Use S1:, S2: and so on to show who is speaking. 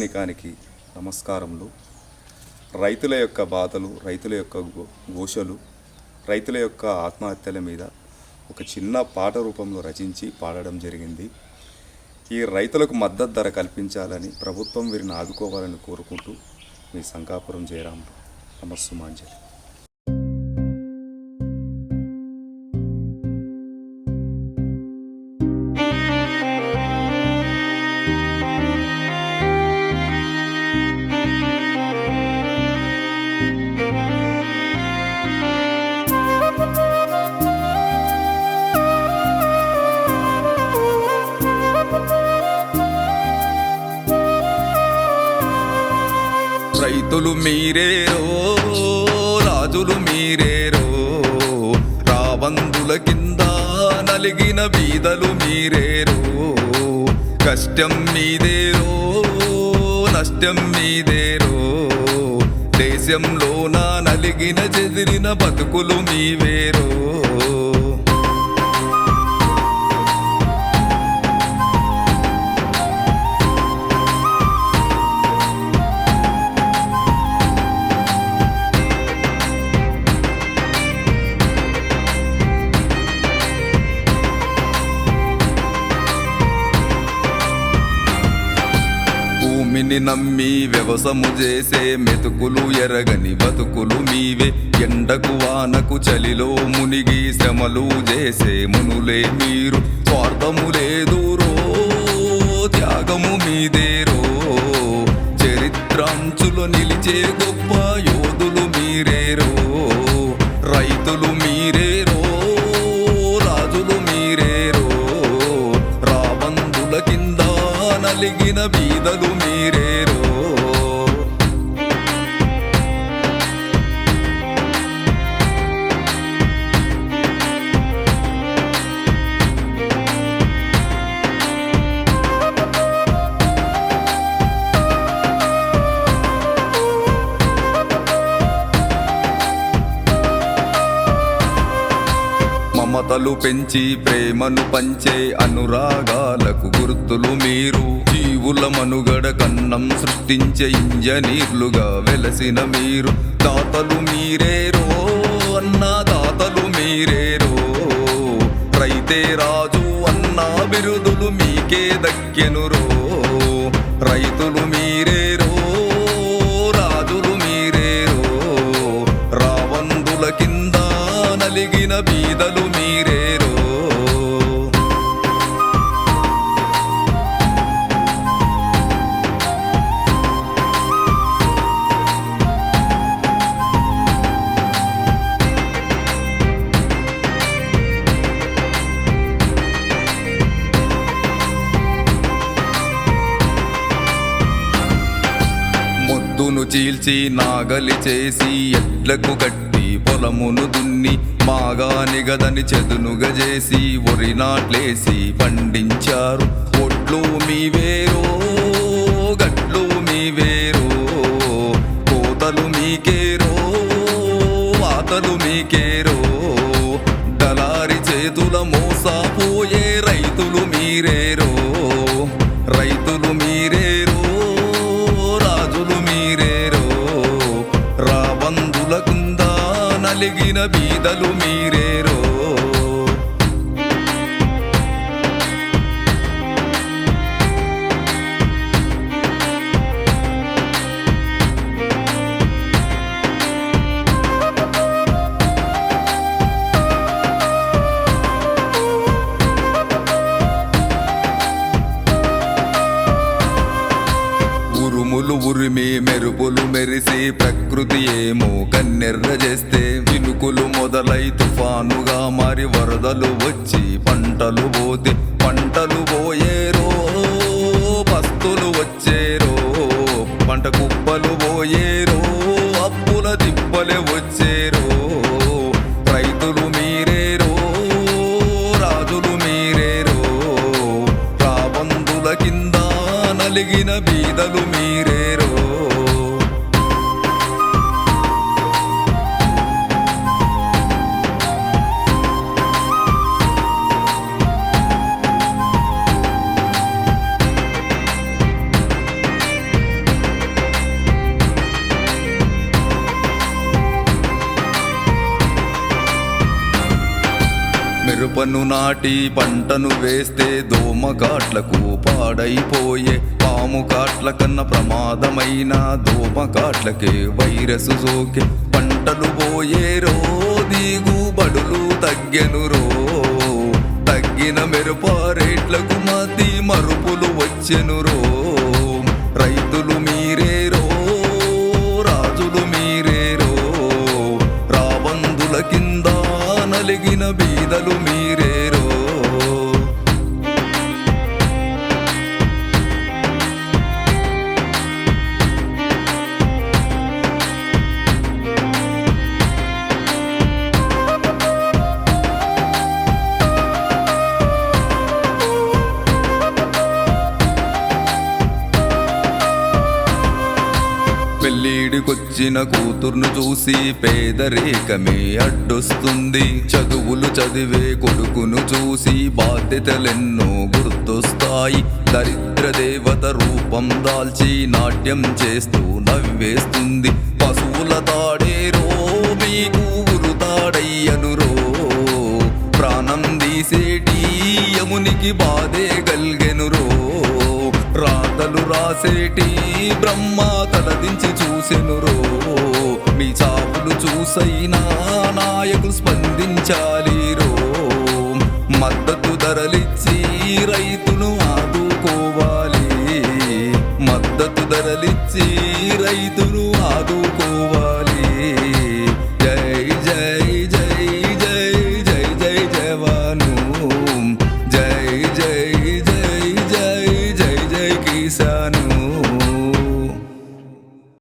S1: నికానికి నమస్కారములు. రైతుల యొక్క బాధలు, రైతుల యొక్క ఘోషలు, రైతుల యొక్క ఆత్మహత్యల మీద ఒక చిన్న పాట రూపంలో రచించి పాడడం జరిగింది. ఈ రైతులకు మద్దతు ధర కల్పించాలని, ప్రభుత్వం వీరిని ఆదుకోవాలని కోరుకుంటూ మీ శంకాపురం జయరాములు. నమస్సుమాంజలి.
S2: రైతులు మీరేరో, రాజులు మీరేరో, రాబందుల కింద నలిగిన బీదలు మీరేరో. కష్టం మీదేరో, నష్టం మీదేరో, దేశంలోన నలిగిన చెదిరిన బతుకులు మీవేరో. భూమిని నమ్మి వ్యవసము చేసే మెతుకులు ఎరగని బతుకులు మీవే. ఎండకు వానకు చలిలో మునిగి శ్రమలు చేసే మునులే మీరు. స్వార్థము లేదురో, త్యాగము మీదేరో, చరిత్రాంచులో నిలిచే గొప్ప యోధులు మీరేరో. రైతులు మీరేరో, రాజులు మీరేరో, రాబందుల కింద నలిగిన బీదలు మీరేరో. మమతలు పెంచి ప్రేమను పంచే అనురాగాలకు గుర్తులు మీరు. జీవుల మనుగడ కన్నం సృష్టించే ఇంజనీర్లుగా వెలసిన మీరు. దాతలు మీరేరో, అన్నా దాతలు మీరేరో, రైతే రాజు అన్నా బిరుదులు మీకే దక్కెనురో. రైతులు మీరేరో, రాజులు మీరేరో, రావందుల కింద నలిగిన బీదలు మీరేరో. మొద్దును చీల్చి నాగలి చేసి ఎడ్లకు కట్టి పొలమును దున్ని మాగాని గదని చెదునుగా చేసి వరి నాట్లేసి పండించారు. ఒడ్లు మీవేరో, గట్లు మీవేరో, కోతలు మీకేరో, వాతలు మీకేరో, దళారి చేతుల మోసపోయే రైతులు మీరేరో. రైతులు మీరేరో, రాజులు మీరేరో, రాబందుల కుంద నలిగిన బీదలు మీరేరో. ఉరుములు ఉరిమి మెరుపులు మెరిసి ప్రకృతి ఏమో కన్నెర్ర చేస్తే, చినుకులు మొదలై తుఫానుగా మారి వరదలు వచ్చి పంటలు పోతే. పంటలు పోయేరో, పస్తులు వచ్చేరో, పంట కుప్పలు పోయేరో, అప్పుల తిప్పలే వచ్చేరో. రైతులు మీరేరో, రాజులు మీరేరో, రాబందుల కింద నలిగిన బీదలు మీరేరో. మిరపను నాటి పంటను వేస్తే దోమ కాట్లకు పాడైపోయే, పాము కాట్ల కన్నా ప్రమాదమైన దోమ కాట్లకే వైరస్ సోకే. పంటలు పోయేరో, దిగుబడులు తగ్గెనురో, తగ్గిన మిరప రేట్లకు మతి మరుపులు వచ్చెనురో. రైతులు మీరేరో, రాజులు మీరేరో, రాబందుల కింద నలిగిన బీదలు మీరేరో. పెళ్ళిడికొచ్చిన కూతుర్ను చూసి పేదరికమే అడ్డొస్తుంది, చదువులు చదివే కొడుకును చూసి బాధ్యతలెన్నో గుర్తొస్తాయి. దరిద్ర దేవత రూపం దాల్చి నాట్యం చేస్తూ నవ్వేస్తుంది. పశువుల తాడేరో, మీకు ఉరుతాడయ్యనురో, ప్రాణం తీసేటి యమునికి బాధే గల్గెనురో. రాతలు రాసేటి బ్రహ్మ తలదించి చూసెనురో, మీ చావులు చూసైనా నాయకులు స్పందించాలిరో. మద్దతు ధరలిచ్చి రైతును ఆదుకోవాలి, మద్దతు ధరలిచ్చి రైతును ఆదుకోవాలి.